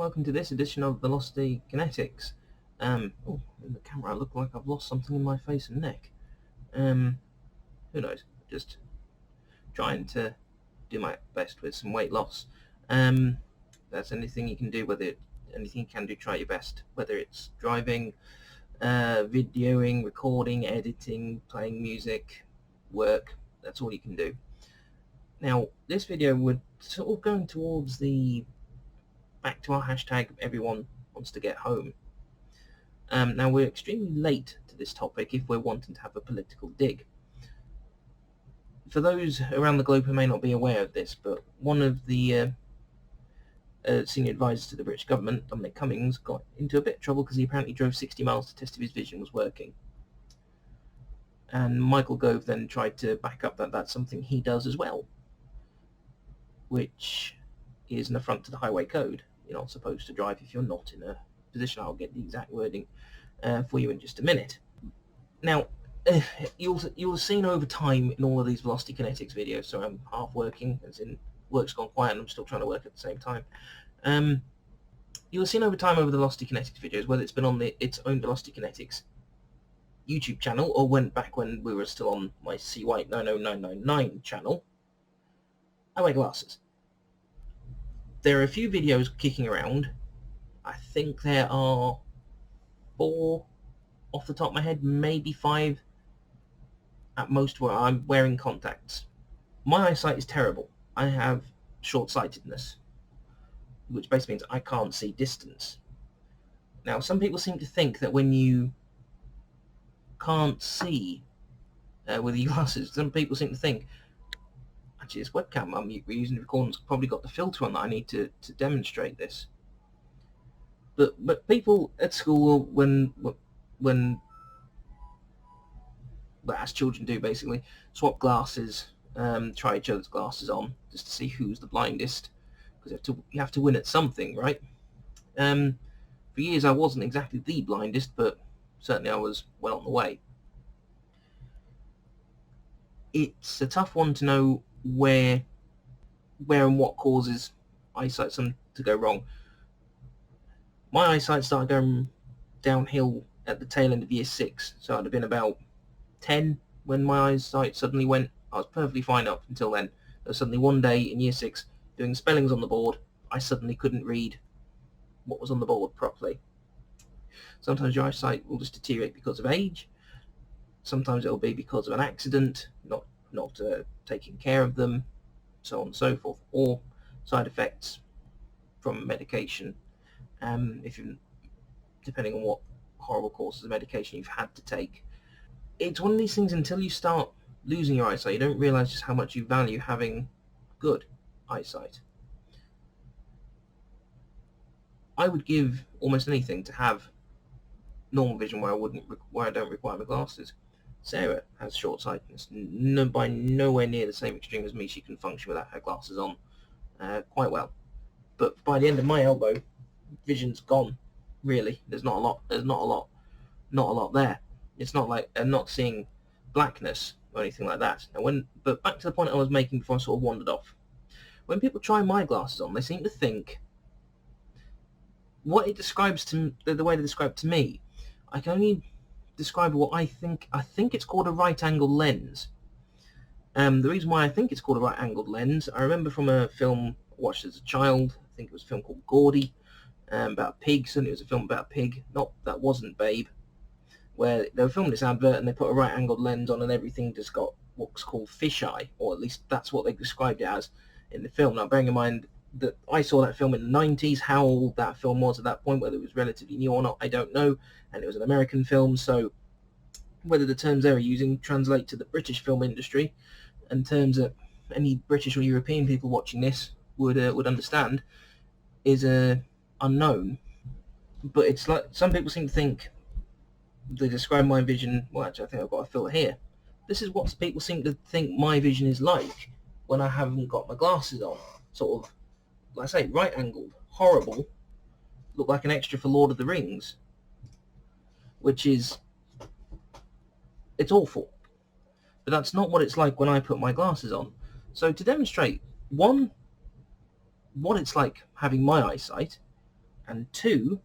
welcome to this edition of Velocity Kinetics. In the camera I look like I've lost something in my face and neck. Who knows? Just trying to do my best with some weight loss. That's anything you can do, anything you can do, try your best. Whether it's driving, videoing, recording, editing, playing music, work, that's all you can do. Now, this video would sort of going towards back to our hashtag everyone wants to get home. Now, we're extremely late to this topic if we're wanting to have a political dig. For those around the globe who may not be aware of this, but one of the senior advisors to the British government, Dominic Cummings, got into a bit of trouble because he apparently drove 60 miles to test if his vision was working. And Michael Gove then tried to back up that that's something he does as well, which is an affront to the highway code. You're not supposed to drive if you're not in a position. I'll get the exact wording for you in just a minute. Now, you'll have seen over time in all of these Velocity Kinetics videos, so I'm half working, as in work's gone quiet and I'm still trying to work at the same time. You'll have seen over time over the Velocity Kinetics videos, whether it's been on its own Velocity Kinetics YouTube channel or back when we were still on my CY 90999 channel, I wear glasses. There are a few videos kicking around. I think there are 4 off the top of my head, maybe 5 at most, where I'm wearing contacts. My eyesight is terrible. I have short-sightedness, which basically means I can't see distance. Now, some people seem to think that when you can't see with your glasses, some people seem to think, actually, this webcam we're using to record has probably got the filter on that I need to demonstrate this. But people at school, when as children do, basically swap glasses, try each other's glasses on just to see who's the blindest, because you have to win at something, right? For years I wasn't exactly the blindest, but certainly I was well on the way. It's a tough one to know where and what causes eyesight to go wrong. My eyesight started going downhill at the tail end of year 6, so I'd have been about 10 when my eyesight suddenly went. I was perfectly fine up until then. There was suddenly one day in year 6 doing spellings on the board, I suddenly couldn't read what was on the board properly. Sometimes your eyesight will just deteriorate because of age. Sometimes it'll be because of an accident, not taking care of them, so on and so forth, or side effects from medication. Depending on what horrible courses of medication you've had to take. It's one of these things, until you start losing your eyesight, you don't realise just how much you value having good eyesight. I would give almost anything to have normal vision where I don't require my glasses. Sarah has short-sightedness, by nowhere near the same extreme as me. She can function without her glasses on quite well. But by the end of my elbow, vision's gone. Really, there's not a lot there. It's not like I'm not seeing blackness or anything like that. But back to the point I was making before I sort of wandered off. When people try my glasses on, they seem to think what it describes to the way they describe to me. I can only describe what I think. I think it's called a right-angled lens. The reason why I think it's called a right-angled lens, I remember from a film I watched as a child. I think it was a film called Gordy. About a pig. Certainly it was a film about a pig. That wasn't Babe, where they were filming this advert and they put a right angled lens on and everything just got what's called fisheye, or at least that's what they described it as in the film. Now, bearing in mind that I saw that film in the 90s, how old that film was at that point, whether it was relatively new or not, I don't know, and it was an American film, so whether the terms they were using translate to the British film industry, and terms that any British or European people watching this would understand, is unknown. But it's like some people seem to think they describe my vision. Well, actually, I think I've got a filter here. This is what people seem to think my vision is like when I haven't got my glasses on. Sort of, like I say, right-angled, horrible, look like an extra for Lord of the Rings, which is, it's awful. But that's not what it's like when I put my glasses on. So to demonstrate, one, what it's like having my eyesight, and 2,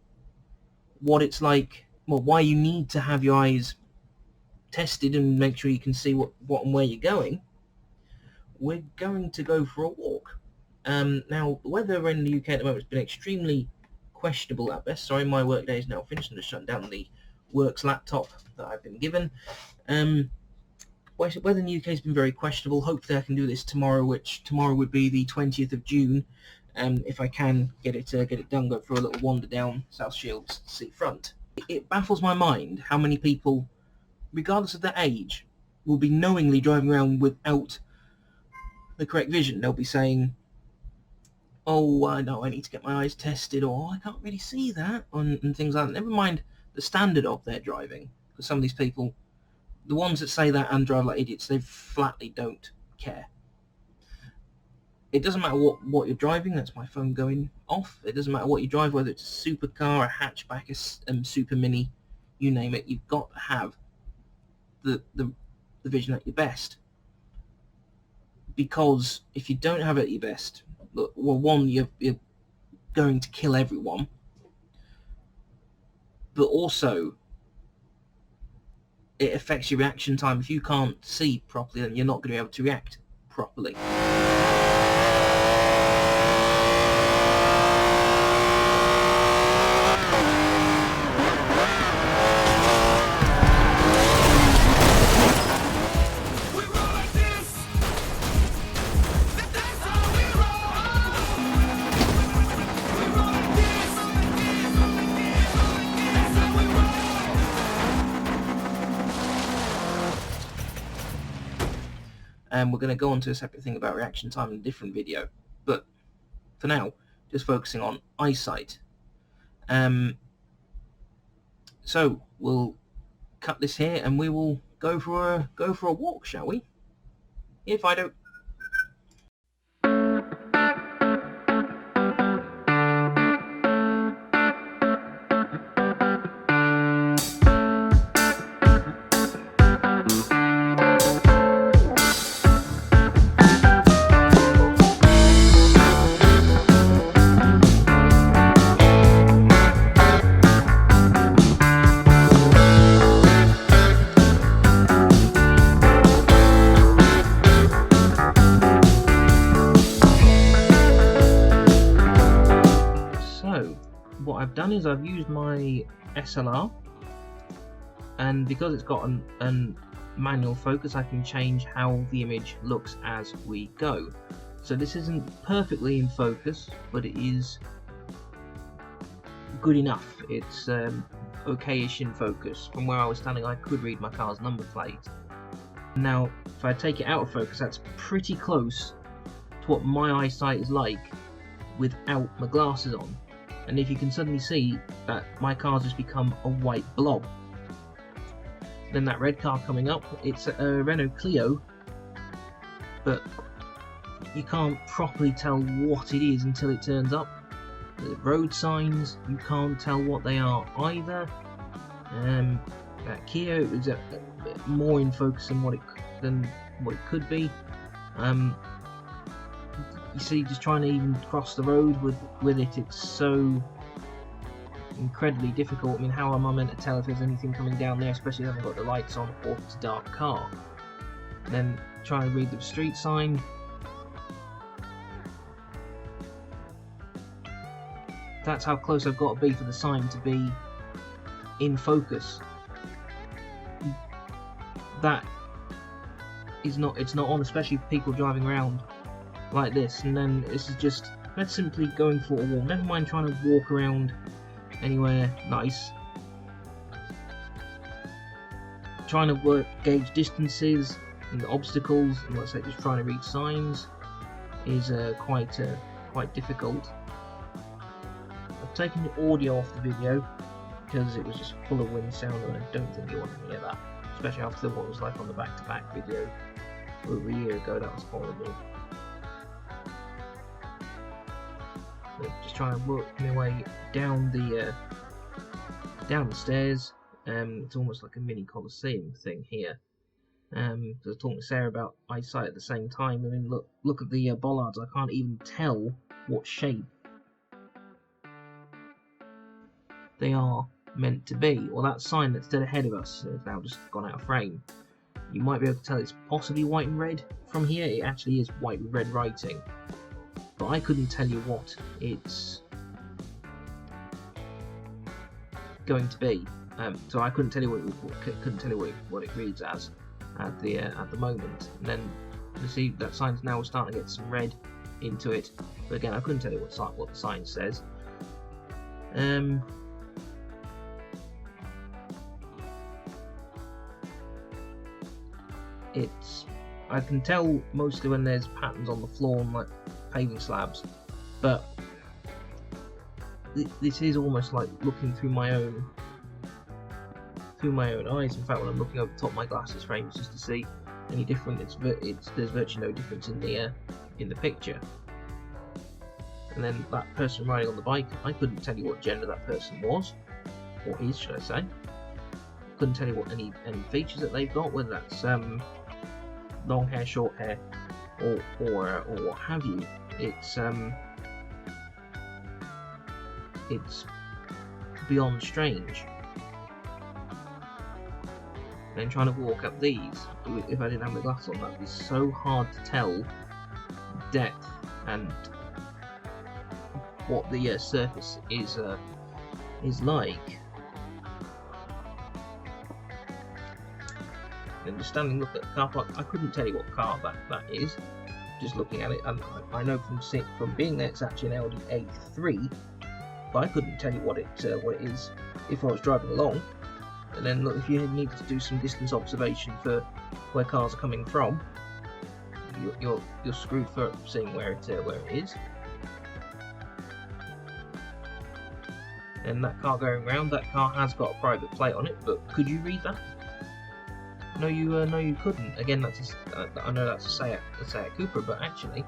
what it's like, well, why you need to have your eyes tested and make sure you can see what and where you're going, we're going to go for a walk. Now, the weather in the UK at the moment has been extremely questionable at best. Sorry, my work day is now finished. I'm just shutting down the works laptop that I've been given. Weather in the UK has been very questionable. Hopefully I can do this tomorrow, which tomorrow would be the 20th of June. If I can get it done, go for a little wander down South Shields seafront. It baffles my mind how many people, regardless of their age, will be knowingly driving around without the correct vision. They'll be saying, oh, I know I need to get my eyes tested, or I can't really see that, and things like that. Never mind the standard of their driving, because some of these people, the ones that say that and drive like idiots, they flatly don't care. It doesn't matter what you're driving. That's my phone going off. It doesn't matter what you drive, whether it's a supercar, a hatchback, a super mini, you name it. You've got to have the vision at your best. Because if you don't have it at your best, well, one, you're going to kill everyone. But also, it affects your reaction time. If you can't see properly, then you're not going to be able to react properly. And we're going to go on to a separate thing about reaction time in a different video. But for now, just focusing on eyesight. So we'll cut this here, and we will go for a walk, shall we? If I don't. What I've done is I've used my SLR, and because it's got an manual focus, I can change how the image looks as we go. So this isn't perfectly in focus, but it is good enough. It's okay-ish in focus. From where I was standing, I could read my car's number plate. Now, if I take it out of focus, that's pretty close to what my eyesight is like without my glasses on. And if you can suddenly see that my car's just become a white blob. Then that red car coming up, it's a Renault Clio, but you can't properly tell what it is until it turns up. The road signs, you can't tell what they are either. That Kia is more in focus than what it could be. You see, just trying to even cross the road with it, it's so incredibly difficult. I mean, how am I meant to tell if there's anything coming down there, especially if I've got the lights on or if it's a dark car? And then try and read the street sign. That's how close I've got to be for the sign to be in focus. That is not, it's not on, especially for people driving around like this. And then this is just, that's simply going for a walk. Never mind trying to walk around anywhere nice. Trying to gauge distances and obstacles, and let's say just trying to read signs is quite difficult. I've taken the audio off the video because it was just full of wind sound, and I don't think you want to hear that, especially after what it was like on the back-to-back video over a year ago. That was horrible. Just trying to work my way down the stairs. It's almost like a mini Colosseum thing here. I was talking to Sarah about eyesight at the same time. I mean, look at the bollards. I can't even tell what shape they are meant to be. Or that sign that's dead ahead of us has now just gone out of frame. You might be able to tell it's possibly white and red from here. It actually is white with red writing, but I couldn't tell you what it's going to be. So I couldn't tell you what it reads as at the moment. And then you see that sign's now starting to get some red into it. But again, I couldn't tell you what the sign says. I can tell mostly when there's patterns on the floor and like paving slabs, but this is almost like looking through my own eyes. In fact, when I'm looking over the top of my glasses frames just to see any difference, there's virtually no difference in the picture. And then that person riding on the bike, I couldn't tell you what gender that person was, or is, should I say. Couldn't tell you what any features that they've got, whether that's long hair, short hair, or what have you. It's beyond strange. And trying to walk up these, if I didn't have my glasses on, that would be so hard to tell depth and what the surface is like. And just standing looking at the car park, I couldn't tell you what car that is. Just looking at it, and I know from being there it's actually an Audi A3, but I couldn't tell you what it is if I was driving along. And then look, if you needed to do some distance observation for where cars are coming from, you're screwed for seeing where it is. And that car going around, that car has got a private plate on it, but could you read that? No, you couldn't. Again, I know that's a Seat Cupra, but actually,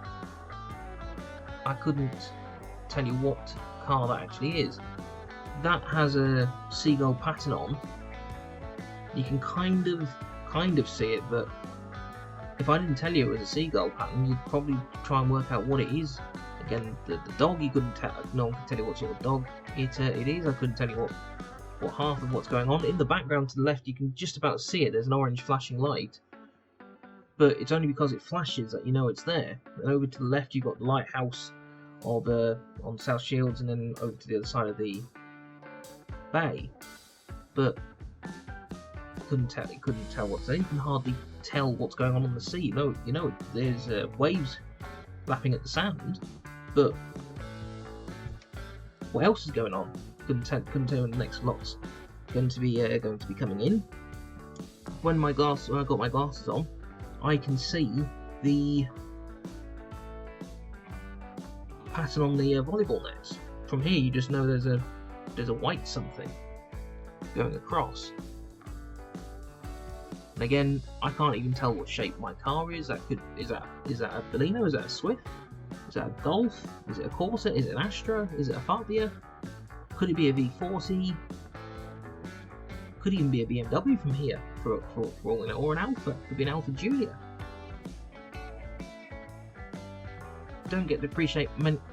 I couldn't tell you what car that actually is. That has a seagull pattern on. You can kind of see it, but if I didn't tell you it was a seagull pattern, you'd probably try and work out what it is. Again, the dog, you couldn't tell. No one could tell you what sort of dog it is. I couldn't tell you what half of what's going on. In the background to the left, you can just about see it. There's an orange flashing light, but it's only because it flashes that you know it's there. And over to the left, you've got the lighthouse on South Shields, and then over to the other side of the bay. But couldn't tell what's there. You can hardly tell what's going on the sea. You know, there's waves lapping at the sand, but what else is going on? Couldn't tell when the next lot's going to be coming in. When I got my glasses on, I can see the pattern on the volleyball nets. From here, you just know there's a white something going across. And again, I can't even tell what shape my car is. Is that a Baleno? Is that a Swift? Is that a Golf? Is it a Corsa? Is it an Astra? Is it a Fabia? Could it be a V40? Could even be a BMW from here, for all we know, or an Alfa. Could be an Alfa Giulia. Don't get to appreciate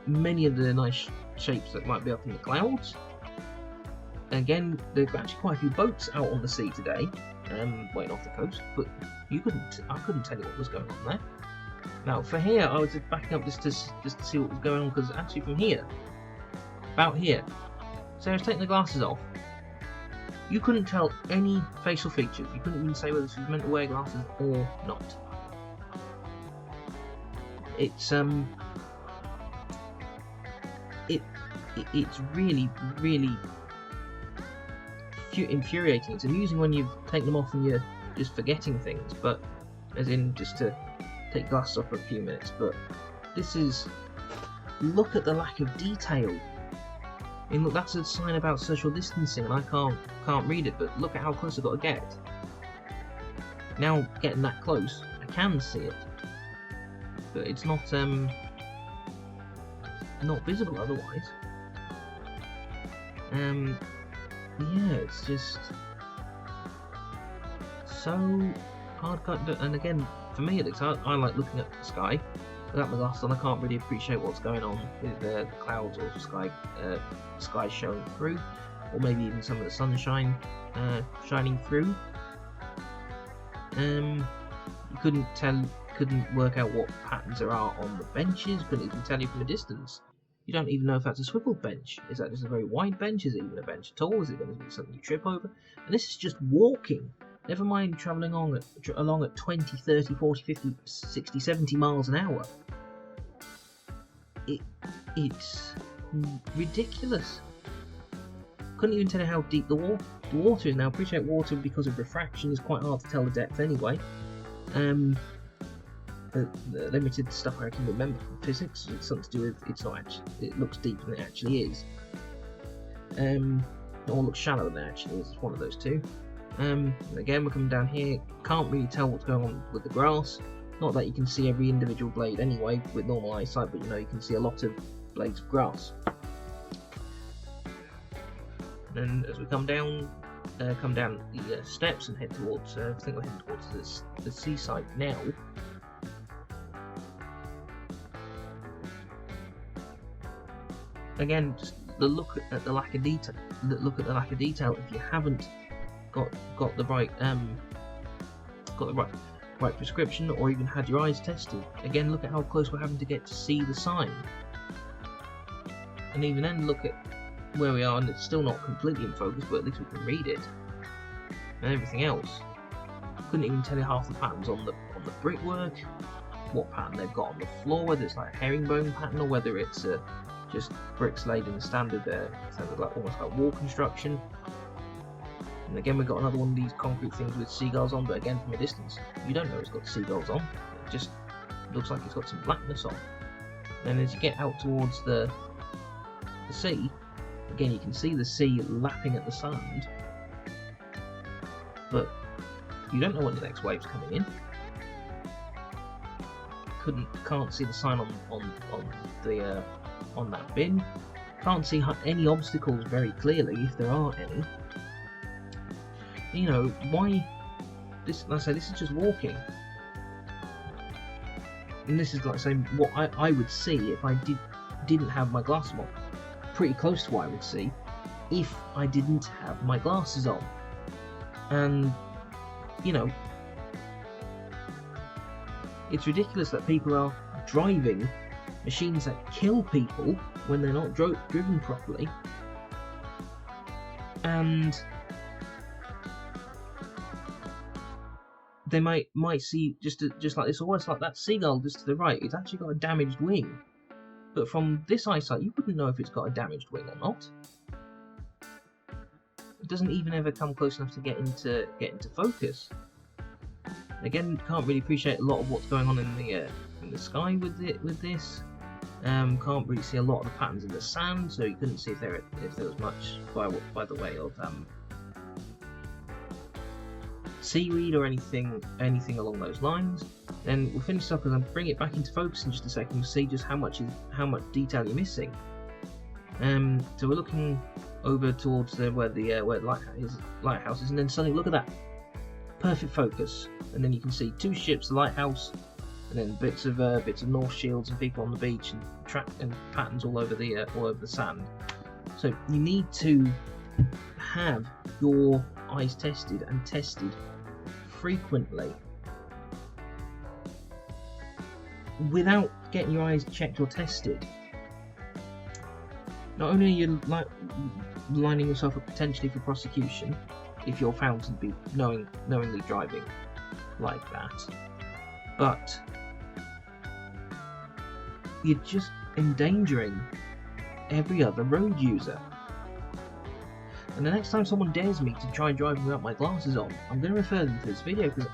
many of the nice shapes that might be up in the clouds. Again, there's actually quite a few boats out on the sea today, waiting off the coast, but I couldn't tell you what was going on there. Now, for here, I was just backing up just to see what was going on, because actually from here, about here, so I was taking the glasses off, you couldn't tell any facial features. You couldn't even say whether she was meant to wear glasses or not. It's it's really, really infuriating. It's amusing when you've taken them off and you're just forgetting things, but as in just to take glasses off for a few minutes. But this is, look at the lack of detail. I mean, look, that's a sign about social distancing, and I can't read it, but look at how close I've got to get. Now, getting that close, I can see it, but it's not visible otherwise. Yeah, it's just so hard. And again, for me, I like looking at the sky. Without my glasses on, I can't really appreciate what's going on with the clouds or sky showing through. or maybe even some of the sunshine shining through. You couldn't work out what patterns there are on the benches, couldn't even tell you from a distance. You don't even know if that's a swiveled bench. Is that just a very wide bench? Is it even a bench at all? Is it going to be something you trip over? And this is just walking. Never mind travelling along at 20, 30, 40, 50, 60, 70 miles an hour. It's ridiculous. Couldn't even tell you how deep the water is. Now, I appreciate water, because of refraction, is quite hard to tell the depth anyway. The limited stuff I can remember from physics, it's something to do with it looks deeper than it actually is. Or looks shallower than it actually is. It's one of those two. Again, we're coming down here. Can't really tell what's going on with the grass. Not that you can see every individual blade anyway with normal eyesight, but you can see a lot of blades of grass. And as we come down the steps and head towards, I think we're heading towards the seaside now. Again, just look at the lack of detail. If you haven't got the right right prescription, or even had your eyes tested. Again, look at how close we're having to get to see the sign. And even then, look at where we are, and it's still not completely in focus, but at least we can read it. And everything else, couldn't even tell you half the patterns on the brickwork, what pattern they've got on the floor, whether it's like a herringbone pattern or whether it's just bricks laid in the standard almost like wall construction. And again, we've got another one of these concrete things with seagulls on, but again, from a distance, you don't know it's got seagulls on. It just looks like it's got some blackness on. And as you get out towards the sea, again, you can see the sea lapping at the sand, but you don't know when the next wave's coming in. Can't see the sign on that bin. Can't see any obstacles very clearly, if there are any. Why? This is just walking, and this is like saying what I would see if I didn't have my glasses on. Pretty close to what I would see if I didn't have my glasses on. And it's ridiculous that people are driving machines that kill people when they're not driven properly, and they might see just like this, almost like that seagull just to the right. It's actually got a damaged wing, but from this eyesight, you wouldn't know if it's got a damaged wing or not. It doesn't even ever come close enough to get into focus. Again, can't really appreciate a lot of what's going on in the sky with this. Can't really see a lot of the patterns in the sand, so you couldn't see if there was much by the way of seaweed or anything along those lines. Then we'll finish up and I'll bring it back into focus in just a second. You'll see just how much detail you're missing. So we're looking over towards where the lighthouse is, and then suddenly look at that, perfect focus, and then you can see two ships, the lighthouse, and then bits of North Shields and people on the beach, and patterns all over the sand. So you need to have your eyes tested frequently. Without getting your eyes checked or tested, not only are you lining yourself up potentially for prosecution if you're found to be knowingly driving like that, but you're just endangering every other road user. And the next time someone dares me to try driving without my glasses on, I'm going to refer them to this video, because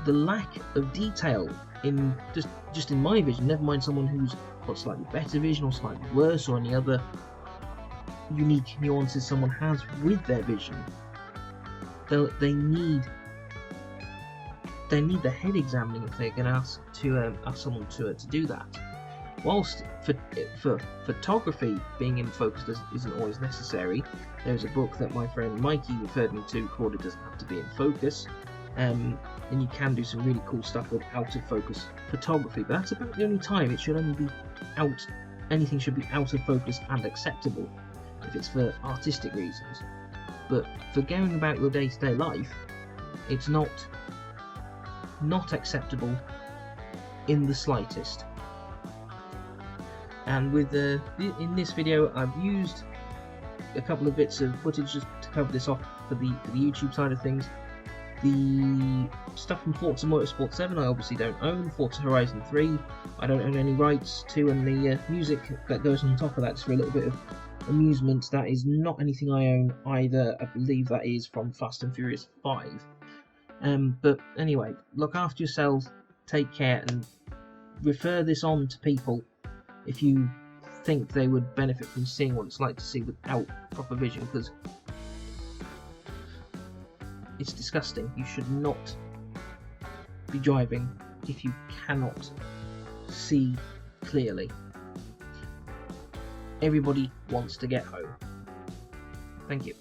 the lack of detail in just in my vision, never mind someone who's got slightly better vision or slightly worse, or any other unique nuances someone has with their vision, they need the head examining if they're going to ask someone to do that. Whilst for photography, being in focus isn't always necessary. There's a book that my friend Mikey referred me to called It Doesn't Have to Be in Focus, and you can do some really cool stuff with out of focus photography, but that's about the only time it should only be out. Anything should be out of focus and acceptable. If if it's for artistic reasons, but for going about your day-to-day life, it's not acceptable in the slightest. And with in this video, I've used a couple of bits of footage just to cover this off for the YouTube side of things. The stuff from Forza Motorsport 7 I obviously don't own. Forza Horizion 3 I don't own any rights to, and the music that goes on top of that, just for a little bit of amusement, that is not anything I own either. I believe that is from Fast and Furious 5. But anyway, look after yourselves, take care, and refer this on to people if you think they would benefit from seeing what it's like to see without proper vision, because it's disgusting. You should not be driving if you cannot see clearly. Everybody wants to get home. Thank you.